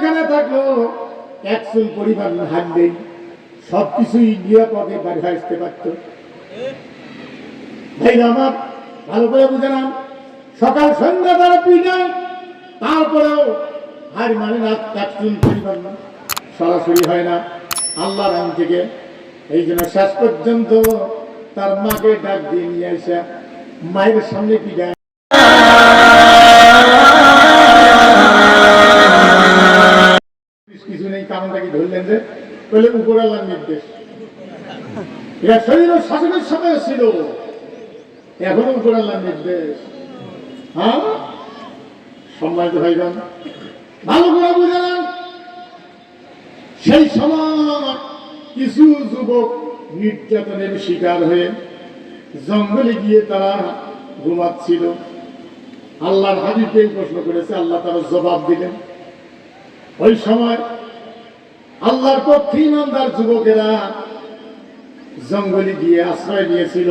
জেলখানে থাকলো, একজন পরিবার হারলেই সবকিছুই নিরাপদে বাড়ি আসতে পারত। ভাই আমার ভালো করে বুঝে নাম, সকাল সন্ধ্যা তারা পিটায়, তারপরেও হার মানে না, একজন পরিবার সরাসরি হয় না আল্লাহর আইন থেকে। এই জন্য শেষ পর্যন্ত তার মাকে ডাক দিয়ে নিয়ে আসা মায়ের সামনে পিটায়। কিছু নেই, কারণটা কি ধরলেন যে বলে উপর আল্লাহর নির্দেশ। এরা শরীর শাসনের সময় ছিল, এখনো উপর আল্লাহর নির্দেশ। হ্যাঁ সম্মানিত ভাইগণ ভালো করে বুঝে নেন, সেই সময় কিছু যুবক নির্যাতনের শিকার হয়ে জঙ্গলে গিয়ে তারা ঘুমাচ্ছিল। আল্লাহর হাবিবকে প্রশ্ন করেছে, আল্লাহ তারা জবাব দিলেন। ওই সময় আল্লাহর পক্ষে ইমানদার যুবকেরা জঙ্গলে গিয়ে আশ্রয় নিয়েছিল।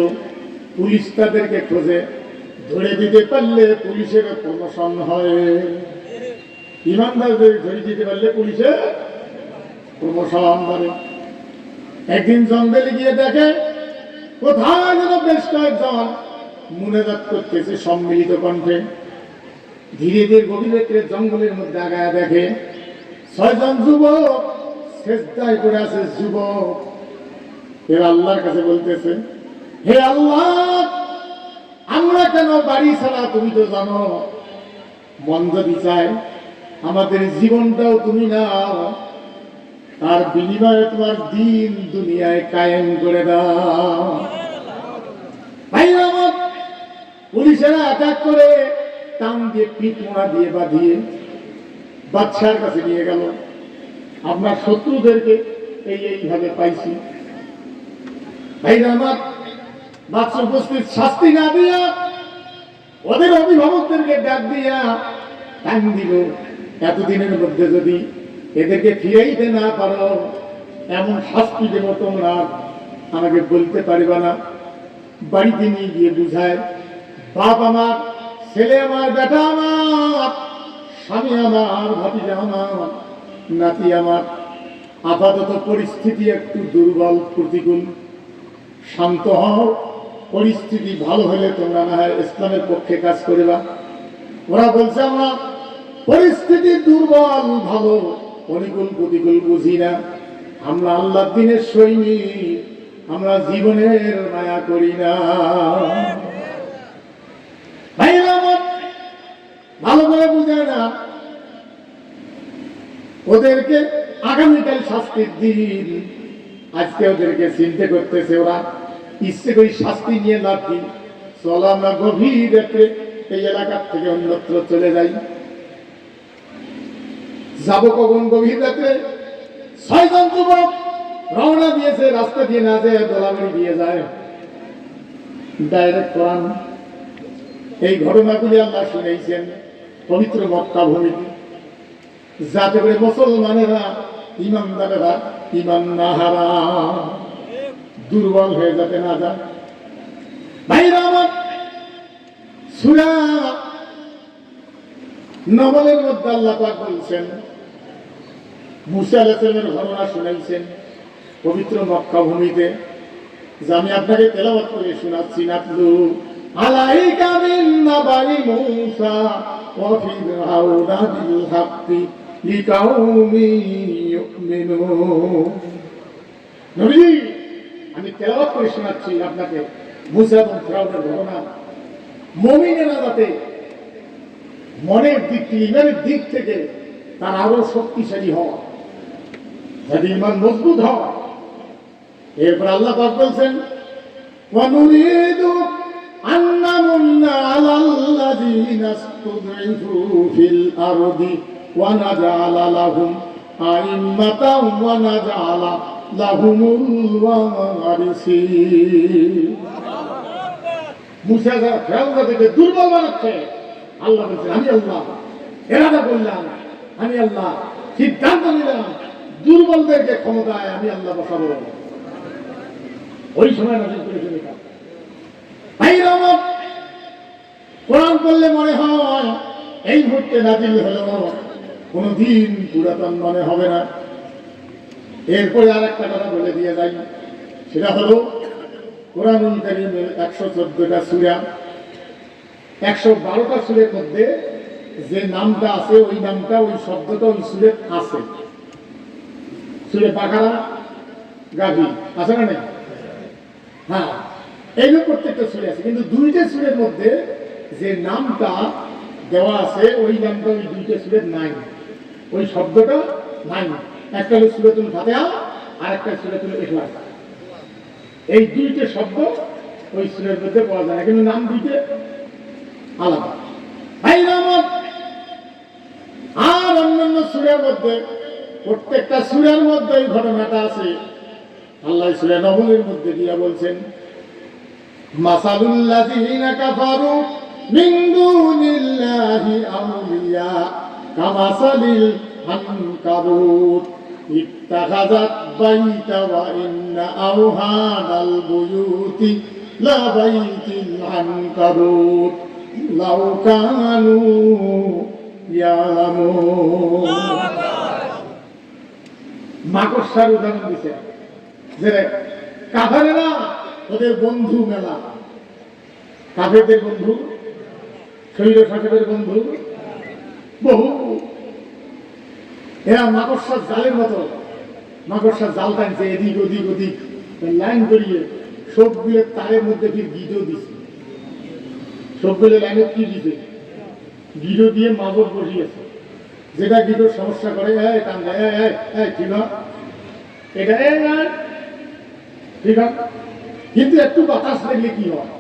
পুলিশ তাদেরকে খোঁজে, ধরে দিতে পারলে পুলিশের প্রমোশন হয়। ইমানদারদের ধরে দিতে পারলে পুলিশের প্রমোশন করে। একদিন জঙ্গলে গিয়ে দেখে কোথায় যেন বেশ কয়েকজন মুনাজাত করতেছে সম্মিলিত কণ্ঠে। ধীরে ধীরে গভীর রাত্রে জঙ্গলের মধ্যে আগায় দেখে 6 জন যুবক সেজদায় করে আছে। যুবক এরা আল্লাহর কাছে বলতেছে, হে আল্লাহ, আমরা কেন বাড়ি ছাড়া? তুমি তো জানো মন যদি চায় আমাদের জীবনটাও তুমি নাও, আর বিনিময়ে তোমার দিন দুনিয়ায় কায়েম করে দাও। ভাই আমার পুলিশেরা অ্যাটাক করে টান দিয়ে পিঠ মোড়া দিয়ে বাঁধিয়ে বাদশার কাছে নিয়ে গেল। আপনার শত্রুদেরকে এইভাবে পাইছি। ভাইরা আমার বাদশা উপস্থিত শাস্তি না দিয়া ওদের অভিভাবকদেরকে ডাক দিয়া টান দিল, এতদিনের মধ্যে যদি এদেরকে ফিরাইতে না পারো এমন শাস্তি দেব তোমরা আমাকে বলতে পারবে না। বাড়িতে নিয়ে গিয়ে বুঝায়, বাপ আমার, ছেলে আমার, বেটা আমার, স্বামী আমার, ভাতিজা আমার, নাতি আমার, আপাতত পরিস্থিতি একটু দুর্বল প্রতিকূল, শান্ত হও, পরিস্থিতি ভালো হলে তোমরা না হয় ইসলামের পক্ষে কাজ করবা। ওরা বলছে আমরা পরিস্থিতি দুর্বল, ভালো, অনুকূল প্রতিকূল বুঝি না, আমরা আল্লাহর দ্বীনের সৈনিক, আমরা জীবনের মায়া করি না। ভাইরা আমার ভালো করে বুঝে না, ওদেরকে আগামীকাল শাস্তির দিন, আজকে ওদেরকে চিন্তা করতেছে। ওরা ইচ্ছে করে শাস্তি নিয়ে লাভ কি, চলো আমরা গভীর রাতে এই এলাকার থেকে অন্যত্র চলে যাই। যাব কখন? গভীর রাতে 6 জন যুবক রওনা দিয়েছে, রাস্তা দিয়ে না যায় দোলাবাড়ি দিয়ে যায় ডাইরেক্ট কোরআন। এই ঘটনাগুলি আল্লাহ শুনেছেন পবিত্র মক্কা ভূমিতে, যাতে করে মুসলমানেরা, ইমানদারেরা ইমান না হারা, দুর্বল হয়ে যাতে না যায়। ভাইরা আমার সূরা নমলের মধ্যে আল্লাহ পাক বলছেন, মুসা আলাইহিস সালামের ঘটনা শুনাইছেন পবিত্র মক্কা ভূমিতে, যা আমি আপনাকে তেলাওয়াত করে শোনাচ্ছি। নাতলু আলাইকা মিন নাবাই মূসা ওয়া ফিরআউনা বিল হাক্কি লিকাউমিন ইউমিনুন। নবী, আমি তেলাওয়াত করে শোনাচ্ছি আপনাকে মুসা এবং ফিরআউনের ঘটনা, মুমিনেরা যাতে মনের দিক থেকে, ইমানের দিক থেকে তার আরো শক্তিশালী হয়, যাতে ইমান মজবুত হয়। এরপর আল্লাহ পাক বলছেন, ওয়া নুরিদু আন নামুন্না আলাল্লাযীনা ইসতুদঈফু ফিল আরদি ওয়া নাজআলা লাহুম আইম্মাতাও ওয়া নাজআলা লাহুমুল ওয়ারিসিন। মুসা ফেরাউনকে দুর্বল বানাচ্ছে, আল্লাহ বলছেন আমি আল্লাহ এরাদা করলাম, আমি আল্লাহ সিদ্ধান্ত নিলাম দুর্বলদেরকে ক্ষমতায় আমি আল্লাহ বসাবো। ওই সময় নাজিল করেছেন এটা। ভাইরা আমার কোরআন পড়লে মনে হয় এই মুহূর্তে নাজিল হলো কোনোদিন পুরাতন মনে হবে না। এরপরে আর একটা কথা বলে দিয়ে যাই, সেটা হলো কোরআনুল কারীমের 114টা সূরা, 112টা সূরার মধ্যে যে নামটা আছে ওই নামটা ওই শব্দটা ওই সূরায় আছে। সূরা বাকারা, গাফির আছে না নেই? হ্যাঁ, এইগুলো প্রত্যেকটা সূরা আছে, কিন্তু দুইটা সূরার মধ্যে যে নামটা দেওয়া আছে ওই নামটা ওই দুইটা সূরায় নাই, ওই শব্দটা নাই। একটা হলো সূরাতুল ফাতিহা আর একটা সূরাতুল ইখলাস। এই দুইটা শব্দ ওই সূরার মধ্যে পাওয়া যায়, কিন্তু নাম দুইটা আলাদা। আর অন্যান্য সূরার মধ্যে প্রত্যেকটা সূরার মধ্যে এই ঘটনাটা আছে। আল্লাহ সূরা নহলের মধ্যে দিয়া বলছেন, মাসালুল লাযীনা কাফারু মিন দুনিল্লাহি আউলিয়া কামাসালিল আনকাবুত ইত্তাখাযাত বাইতা ওয়া ইন্না আওহানাল বুয়ুতি লা বাইতিল আনকাবুত লাউ কানু ইয়ালামুন। মাকড়সার উদাহরণ দিছে, যে কাফেরেরা ওদের বন্ধু মেলা, কাফেরদের বন্ধু, শৈল শাসকের বন্ধু বহু। এরা মাকড়সার জালের মতো, মাকড়সার জাল টানছে এদিক ওদিক ওদিক লাইন করিয়ে, সবগুলো তারের মধ্যে কি গিডো দিছে, সবগুলো লাইনে কি দিছে, গিডো দিয়ে মাবর বসিয়েছে, যেটা গিডোর সমস্যা করে টান যায়, ঠিক না এটা ঠিক আছে। কিন্তু একটু বাতাস লাগলে কি হয়,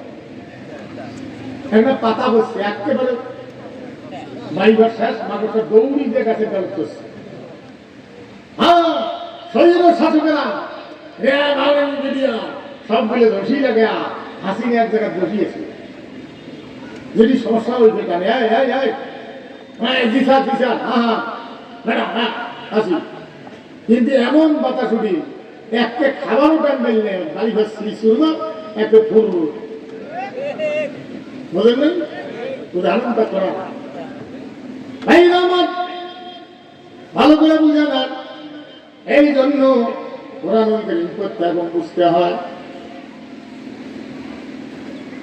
একটা পাতা বসছে একেবারে মাইবার শেষ, মাকড়সার দৌড়ি যে গাছে ব্যবহার করছে। হ্যাঁ, শরীর শাসকেরা সবগুলো রশি লাগে হাসিনে এক জায়গায় বসিয়েছে, যদি সমস্যা হয়েছে কেন হাসি। কিন্তু এমন বাতাস উঠি একটা খাবারও টান মেললে বাড়ি ভাসছি সুরমা একটা ফুল বোঝেন নাই, উদাহরণটা করা ভালো করে বুঝে না। এই জন্য কোরআনুল কারীম পড়তে এবং বুঝতে হয়।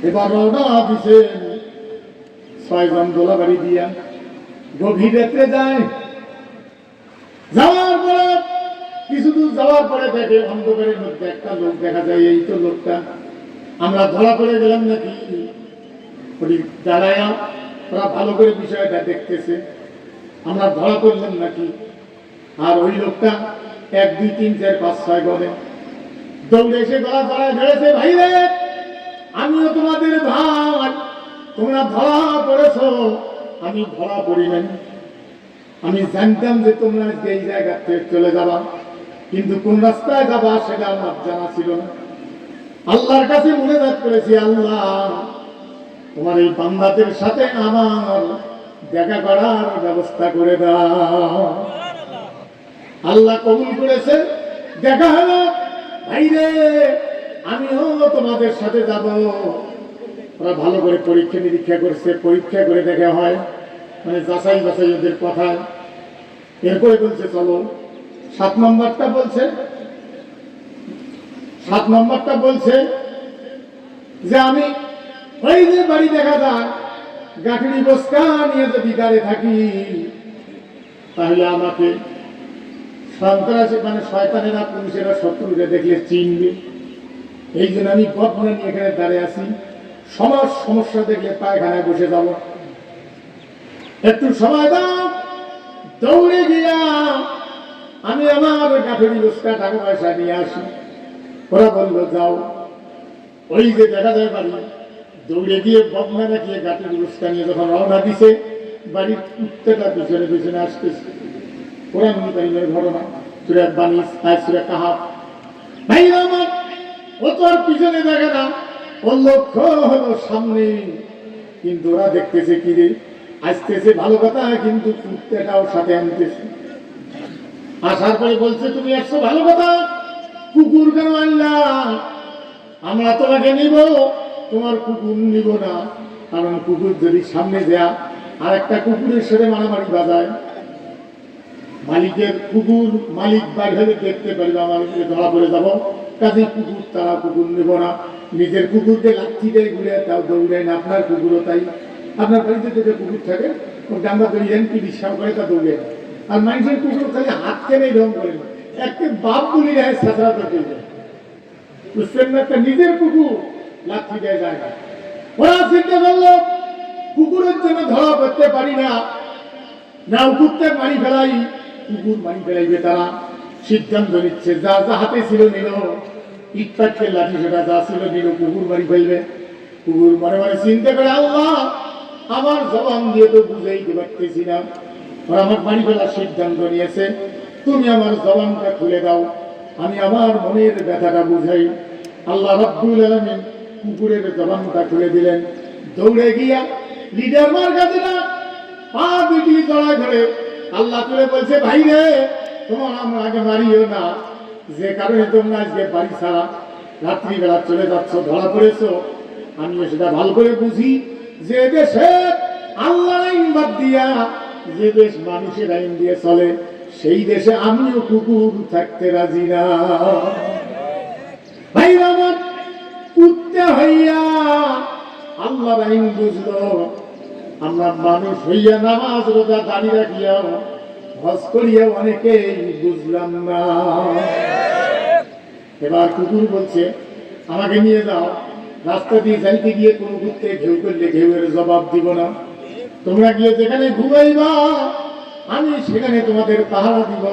এবার রওনা দিছেন 6 জন দোলাবাড়ি দিয়া, গভীর রাত্রে যায়। যাওয়ার পরে কিছু দূর যাওয়ার পরে দেখে অন্ধকারের মধ্যে একটা লোক দেখা যায়, এই তো লোকটা আমরা ধরা পড়ে গেলাম নাকি। দাঁড়ায় ওরা ভালো করে বিষয়টা দেখতেছে, আমরা ধরা পড়লাম নাকি। আর ওই লোকটা 1 2 3 4 5 6 বলে দৌড়ে এসে গলা ধরায় ধরেছে, ভাই রে আমিও তোমাদের ভাই, তোমরা ধরা পড়েছ, আমি ধরা পড়ি নাই। আমি জানতাম যে তোমরা এই জায়গা থেকে চলে যাবা, কিন্তু কোন রাস্তায় যাবা সেটা আমার জানা ছিল না। আল্লাহর কাছে মুনাজাত করেছি, আল্লাহ তোমার এই বান্দাদের সাথে আমার দেখা করার ব্যবস্থা করে দাও। আল্লাহ কবুল করেছে, দেখা হলো। ভাইরে আমিও তোমাদের সাথে যাব। ওরা ভালো করে পরীক্ষা নিরীক্ষা করছে, পরীক্ষা করে দেখা হয়, মানে যাচাই বাছাই ওদের কথায়। এরপরে বলছে চলো 7 নম্বরটা বলছে, 7 নম্বরটা বলছে যে আমি ওই যে বাড়ি দেখা যায় গাঠুরি বস্তা নিয়ে যদি দাঁড়িয়ে থাকি, তাহলে আমাকে সন্ত্রাসী মানে শয়তানেরা পুলিশেরা শত্রুরা দেখলে চিনবে। এই জন্য আমি বদনা নিয়ে এখানে দাঁড়িয়ে আছি, সমাজ সমস্যা দেখলে পায়খানায় বসে যাব, একটু সময় দাও। দৌড়ে গিয়া আমি আমার গাঠুরি বস্তা টাকা পয়সা নিয়ে আসি। ওরা বললো যাও। ওই যে দেখা যায় বাড়ি, দৌড়ে গিয়ে বদনা রাখিয়ে গাঠুরি বস্তা নিয়ে যখন রওনা দিছে, বাড়ির কুত্তাটা পিছনে পিছনে আসতেছে। কোরআনুল কারীমের ঘটনা, সূরা বানী সূরা কাহাফ। ভাই আমার ও তো আর পিছনে দেখে না, ওর লক্ষ্য হলো সামনে। কিন্তু ওরা দেখতেছে কি রে আসতেছে, ভালো কথা, কিন্তু কুত্তাটাও সাথে আনতেছে। আসার পরে বলছে তুমি আসছো ভালো কথা, কুকুর কেন আনলা? আমরা তোমাকে নিব, তোমার কুকুর নিব না। কারণ কুকুর যদি সামনে যায় আর একটা কুকুরের সাথে মারামারি বাজায়, মালিকের কুকুর মালিক বাইরে দেখতে পারবে আমার ধরা পড়ে যাব, কাজেই কুকুর তারা কুকুর নেব না। নিজের কুকুরকে লাঠি দিয়ে ঘুরে তাও দৌড়েন, আপনার কুকুরও তাই। আপনার বাড়িতে যদি কুকুর থাকে ডাঙ্গা দৌড়েন কি বিশ্বাস করে তা দৌড়েন। আর মানুষের কুকুর খালি হাত কেনে রং করেন, একটা বাপ বলি রায় সাঁচড়া করতে যায়, বুঝছেন না? একটা নিজের কুকুর লাঠি দেয় যায় না। ওরা চিন্তা করলো কুকুরের জন্য ধরা করতে পারি না, না কুকুরকে মারি ফেলাই, কুকুর মারি ফেলাইবে। তারা সিদ্ধান্ত নিচ্ছে, যা যা হাতে ছিল নিল, ইটপাটকে লাঠি সেটা যা ছিল নিল, কুকুর মারি ফেলবে। কুকুর মনে মনে চিন্তা করে, আল্লাহ আমার জবান দিয়ে তো বুঝাইতে পারতেছি না, ওরা আমার মারি ফেলার সিদ্ধান্ত নিয়েছে, তুমি আমার জবানটা খুলে দাও, আমি আমার মনের ব্যথাটা বুঝাই। আল্লাহ রাব্বুল আলামিন কুকুরের জবানটা খুলে দিলেন। দৌড়ে গিয়া লিডার মার কাছে না পা দুটি জড়ায় ধরে আল্লাহ তুলে বলছে, ভাই রে তোমার আমরা আগে মারিও না, যে কারণে তোমরা আজকে বাড়ি ছাড়া রাত্রিবেলা চলে যাচ্ছ, ধরা পড়েছো, আমিও সেটা ভালো করে বুঝি। যে দেশে আল্লাহ আইন বাদ দিয়া যে দেশ মানুষের আইন দিয়ে চলে, সেই দেশে আমিও কুকুর থাকতে রাজি না। ভাই আমার কুত্তে হইয়া আল্লাহর আইন বুঝলো, আমরা মানুষ হইয়া নামাজ রোজা দাঁড়িয়ে রাখিয়া হজ করিয়া অনেকেই বুঝলাম না। এবার কুকুর বলছে, আমাকে নিয়ে যাও, রাস্তা দিয়ে যাইতে গিয়ে কোন কুত্তে ঘেউ করলে ঘেউয়ের জবাব দিব না, তোমরা গিয়ে যেখানে ঘুমাইবা আমি সেখানে তোমাদের পাহারা দিব,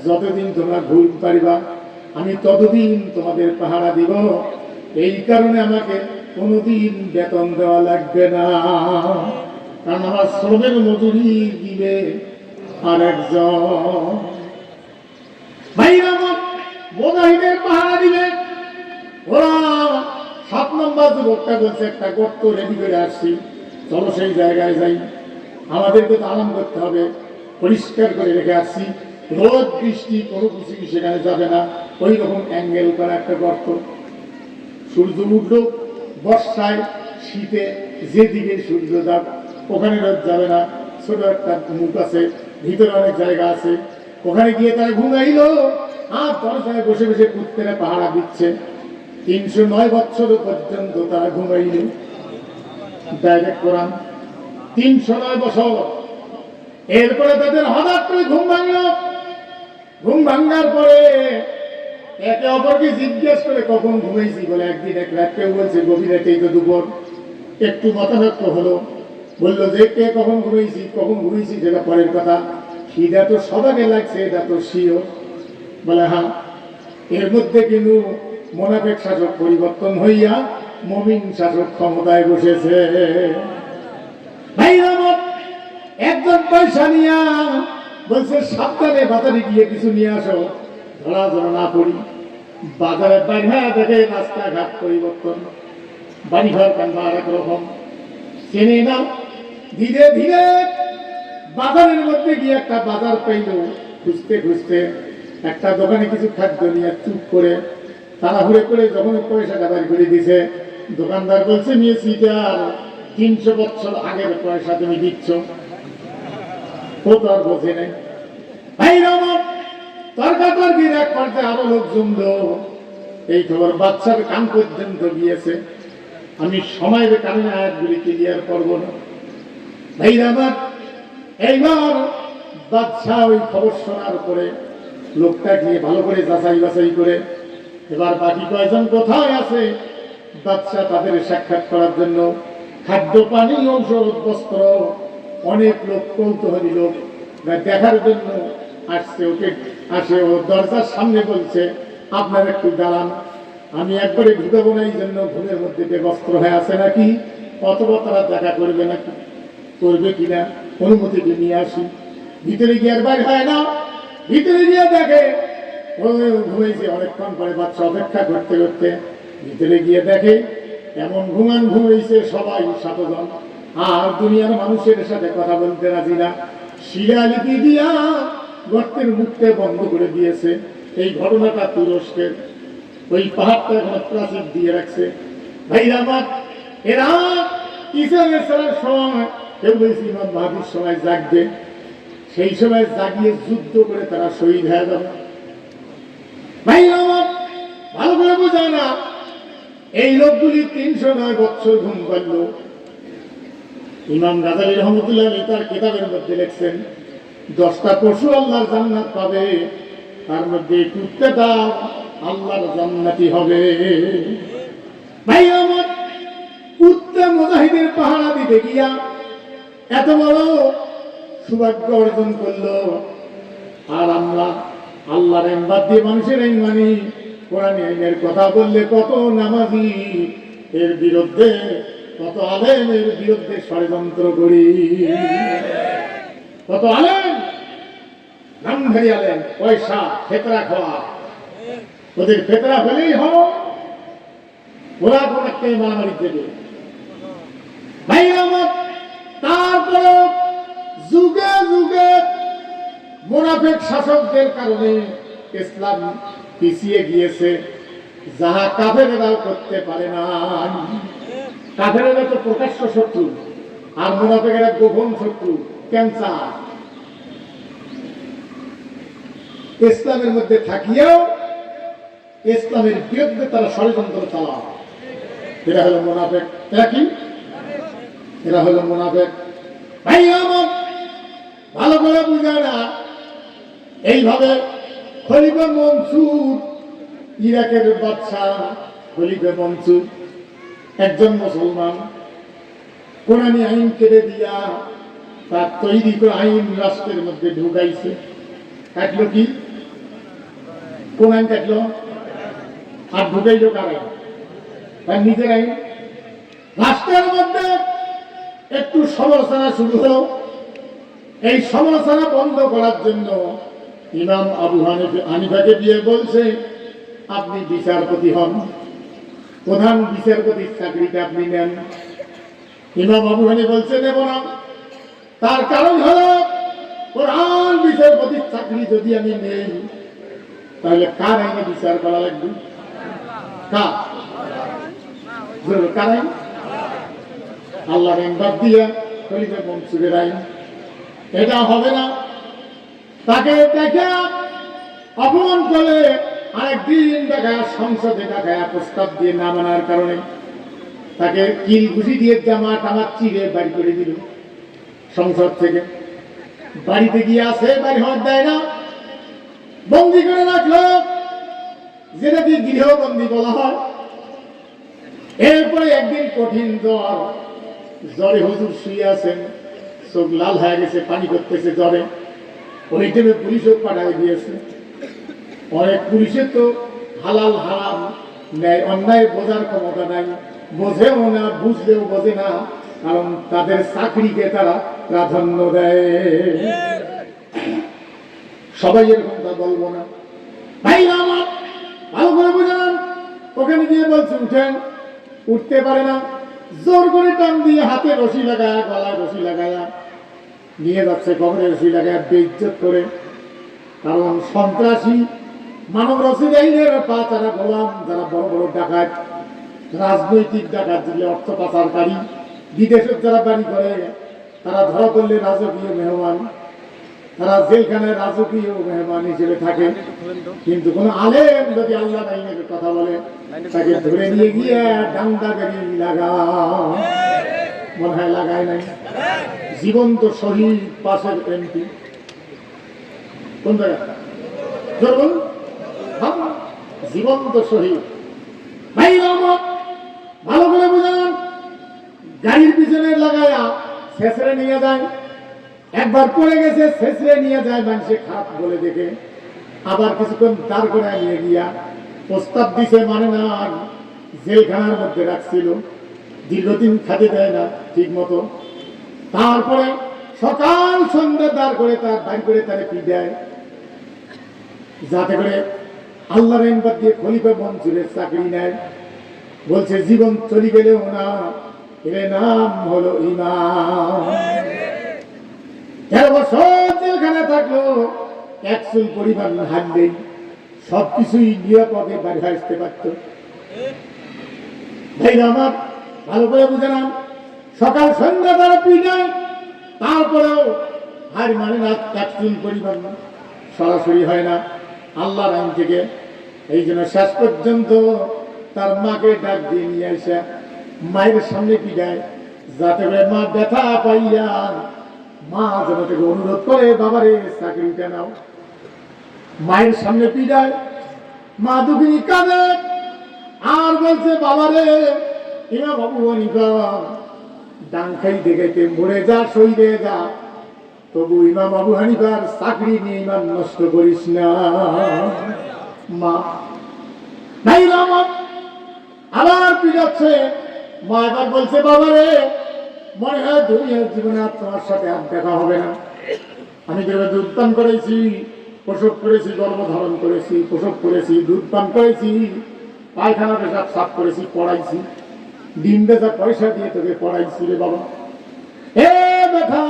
যতদিন তোমরা ঘুম পারিবা আমি ততদিন তোমাদের পাহারা দিব। এই কারণে আমাকে কোনোদিন বেতন দেওয়া লাগবে না, কারণ আমার শ্রমের মজুরি দিবে আরেকজন। ভাইরা আমার মুজাহিদের পাহারা দিবে। ওরা 7 নম্বর যুবকটা বলছে, একটা গর্ত রেডি করে আসছি, চলো সেই জায়গায় যাই, আমাদেরকে তো আরাম করতে হবে, পরিষ্কার করে রেখে আসছি, রোদ বৃষ্টি কোনো কিছু সেখানে যাবে না, ওই রকম অ্যাঙ্গেল করা একটা গর্ত। সূর্য উঠলো বর্ষায় শীতে যেদিকে সূর্য যাক ওখানে রোদ যাবে না, ছোট একটা মুখ আছে, ভিতরে অনেক জায়গা আছে, ওখানে গিয়ে তারা ঘুমাইলো আর দরজায় বসে বসে কুত্তেরা পাহারা দিচ্ছে। 309 বছর পর্যন্ত তারা ঘুমাইল। ডাইরেক্ট কোরআন 309 বছর। এরপরে তাদের হঠাৎ করে ঘুম ভাঙল। ঘুম ভাঙার পরে একে অপরকে জিজ্ঞেস করে কখন ঘুমাইছি বলে, একদিন এক রাত কেউ বলছে গভীর রাতেই তো দুপুর, একটু মতানৈক্য হলো, বললো যে কে কখন ঘুমাইছি সেটা পরের কথা, খিদা তো সবাইকে লাগছে এটা তো শিও, বলে হ্যাঁ। এর মধ্যে কিন্তু মুনাফিক শাসক পরিবর্তন হইয়া মুমিন শাসক ক্ষমতায় বসেছে। ভাই আমার একজন পয়সা নিয়া বলছে সাবধানে বাজারে গিয়ে কিছু নিয়ে আসো, ধরা ধরা না পড়ি। বাজারে বাইরে দেখে রাস্তাঘাট পরিবর্তন, বাড়িঘর কান্দা আর এক রকম, চেনে না। ধীরে ধীরে বাজারের মধ্যে গিয়ে একটা বাজার পাইল, খুঁজতে খুঁজতে একটা দোকানে কিছু খাদ্য নিয়ে চুপ করে তাড়াহুড়ো করে যখন পয়সাটা বাইর করে দিছে, দোকানদার বলছে নিয়েছি আর 300 বছর আগের পয়সা তুমি দিচ্ছ, ও তো আর বোঝে নাই। ভাই আমার তর্কাতর্কির এক পর্যায়ে আরো লোক জমলো, এই খবর বাচ্চার কান পর্যন্ত গিয়েছে। আমি সময়ের কারণে আয়াতগুলি ক্লিয়ার করবো না। ভাই আমার এইবার বাচ্চা ওই খবর শোনার পরে লোকটা গিয়ে ভালো করে যাচাই বাছাই করে, এবার বাকি কয়জন কোথায় আছে বাচ্চা তাদের সাক্ষাৎ করার জন্য খাদ্য পানি ঔষধ বস্ত্র অনেক লোক কৌতূহলী লোক দেখার জন্য আসছে। ওকে আসে, ও দরজার সামনে বলছে আপনার একটু দাঁড়ান, আমি একবারে ঢুকাবো না, এই জন্য ঘুমের মধ্যে বেবস্ত্র হয়ে আছে নাকি, অথবা তারা দেখা করবে নাকি, করবে কিনা অনুমতি নিয়ে আসি। ভিতরে গিয়ে আর বাইরে হয় না, ভিতরে গিয়ে দেখে ও ঘুমাইছে। অনেকক্ষণ পরে বাচ্চা অপেক্ষা করতে করতে ভিতরে গিয়ে দেখে এমন ঘুমাইছে সবাই 7 জন, আর দুনিয়ার মানুষের সাথে কথা বলতে রাজি না। শিলালিপি দিয়া গর্তের মুখটা বন্ধ করে দিয়েছে। এই ঘটনাটা তুরস্কের, ওই পাহাড়টা এখন প্রাচীর দিয়ে রাখছে। ভাই আমার এরা ইসলামের সময় কেউ বলছে ইমাম মাহদির সময় জাগবে, সেই সময় জাগিয়ে যুদ্ধ করে তারা শহীদ হয়ে যাবে। ভাই আমার ভালো করে বোঝায় না, এই লোকগুলি 309 বছর ঘুম পারল। ইমাম গাজালী রহমতুল্লাহ তার কিতাবের মধ্যে লিখছেন 10টা পশু আল্লাহর জান্নাত পাবে, তার মধ্যে কুত্তাটা আল্লাহর জান্নাতি হবে। ভাই আমার কুত্তা মুজাহিদের পাহারা দিতে গিয়া এত বড় সৌভাগ্য অর্জন করলো, আর আমরা আল্লাহর আইন বাদ দিয়ে মানুষের আইন মানি, কোরআন আইনের কথা বললে কত নামাজি এর বিরুদ্ধে, কত আলেম এর বিরুদ্ধে ষড়যন্ত্র করি। কত আলেম নামধারী আলেম, পয়সা ফেতরা খাওয়া, ওদের ফেতরা হলেই হও, ওরা কোন একটা মারামারি দেবে। ভাই আমার তারপরে যুগে যুগে মুনাফিক শাসকদের কারণে ইসলাম পিছিয়ে গিয়েছে, যাহা কাফেরেরাও করতে পারে না। কাফেরেরা তো প্রকাশ্য শত্রু, আর মুনাফিকেরা গোপন শত্রু, ক্যান্সার। ইসলামের মধ্যে থাকিয়েও ইসলামের বিরুদ্ধে তারা ষড়যন্ত্র চালায়। এরা হলো মুনাফিক। এরা কি? এরা হলো মুনাফিক। ভাই আমার ভালো করে বুঝে না, এইভাবে খলিফা মনসুর, ইরাকের বাদশাহ খলিফা মনসুর একজন মুসলমান, কোরআনী আইন কেটে দিয়া তার তৈরি করে আইন রাষ্ট্রের মধ্যে ঢুকাইছে। কাটলো কি? কোন আইন কাটলো? আর ঢুকাইলো কার আইন? তার নিজের আইন। রাষ্ট্রের মধ্যে একটু সমালোচনা শুরু হলো। এই সমালোচনা বন্ধ করার জন্য ইমাম আবু হানিফাকে দিয়ে বলছে, আপনি বিচারপতি হন, প্রধান বিচারপতির চাকরিটা আপনি নেন। ইমাম আবু হানিফা বলছে নেব না। তার কারণ হলো প্রধান বিচারপতির চাকরি যদি আমি নেই, তাহলে কার আইনে বিচার করা লাগবে? কার আইন? আল্লাহর আইন বাদ দিয়া খলিফা মনসুরের আইন। এটা হবে না। তাকে দেখে অপমান করলে আরেকদিন দেখায় সংসদে দেখায় প্রস্তাব দিয়ে না মানার কারণে তাকে কিল ঘুষি দিয়ে জামা টামা চিরে বাড়ি করে দিল সংসদ থেকে। বাড়িতে গিয়ে আসে, বাড়ি হওয়ার দেয় না, বন্দি করে রাখলো, যেটাকে গৃহবন্দী বলা হয়। এরপরে একদিন কঠিন জ্বর, জ্বরে হুজুর শুয়ে আছেন, চোখ লাল হয়ে গেছে, পানি করতেছে জ্বরে। ওই টাইমে পুলিশও পাঠায় দিয়েছে। অনেক পুলিশের তো হালাল হারাম ন্যায় অন্যায় বোঝার ক্ষমতা নাই, বোঝেও না, বুঝলেও বোঝে না, কারণ তাদের চাকরিকে তারা প্রাধান্য দেয়। সবাই এরকম তা বলবো না। ভাই আমার ভালো করে বুঝান। ওখানে গিয়ে বলছে উঠেন, উঠতে পারে না, জোর করে টান দিয়ে হাতে রশি লাগায়া, গলায় রশি লাগায়া নিয়ে যাচ্ছে, কবরে রশি লাগায়া বেইজ্জত করে। কারণ সন্ত্রাসী মানব রশিদ আইনের পা তারা গোলাম, যারা বড় বড় ডাকাত, রাজনৈতিক ডাকাত, যেগুলো অর্থ পাচারকারী, বিদেশের যারা বাড়ি করে, তারা ধরা পড়লে রাজকীয় মেহমান, তারা জেলখানায় রাজকীয় মেহমান হিসেবে থাকে। কিন্তু কোন আলেম যদি আল্লাহ আইনের কথা বলে, তাকে ধরে নিয়ে গিয়ে ডান্ডা গাড়ি লাগা, মনে হয় লাগায় নাই। জীবন্ত শহীদ পাশের এমপি কোন জায়গা? জীবন্ত শহীদ। ভাই আমার ভালো করে বুঝান। গাড়ির পিছনে লাগায়া শেষরে নিয়ে যায়, একবার পড়ে গেছে, শেষরে নিয়ে যায়, মানুষে খারাপ বলে দেখে, আবার কিছুক্ষণ দাঁড় করে নিয়ে গিয়া প্রস্তাব দিছে, মানে না, জেলখানার মধ্যে রাখছিল, দীর্ঘদিন খাতে দেয় না ঠিক মতো। তারপরে সকাল সন্ধ্যা দাঁড় করে তার বাড়ি করে তারে পিটায়, যাতে করে আল্লাহর আইন বাদ দিয়ে খলিফা মনসুরের চাকরি নেয়। বলছে জীবন চলে গেলেও না, এর নাম হলো ইমাম। 13 বছর জেলখানে থাকলো, এক চুল পরিমাণ হাত নেই, সবকিছুই নিরাপদে বাড়ি আসতে পারত। ভাই আমার ভালো করে বুঝে নাম। সকাল সন্ধ্যা তারা পিটায়, তারপরেও হার মানে না, একজন পরিবার না, সরাসরি হয় না আল্লাহর আইন থেকে। এই জন্য শেষ পর্যন্ত তার মাকে ডাক দিয়ে নিয়ে আসা মায়ের সামনে পিটায়, যাতে করে মা ব্যথা পাইয়া মা যেন থেকে অনুরোধ করে, বাবারে চাকরিটা নাও। মায়ের সামনে পিটায়, মা দুঃখিনী কাঁদে আর বলছে, বাবারে ইমাম আবু হানিফা ডাং খাই দেখাইতে মরে যা, শহীদে যা, তবু ইমাম আবু হানিফার চাকরি নিয়ে ইমান নষ্ট করিস না। মা নাই রহমত আবার পিটাচ্ছে। মা এবার বলছে, বাবারে মনে হয় দুনিয়ার জীবনে আর তোমার সাথে আর দেখা হবে না। আমি যেভাবে দুধ পান করেছি, প্রসব করেছি, গর্ভধারণ করেছি, প্রসব করেছি, দুধ পান করেছি, পায়খানা পেশাব সাফ করেছি, পড়াইছি, ডিম বেচা পয়সা দিয়ে তোকে পড়াইছি রে বাবা। এ দেখা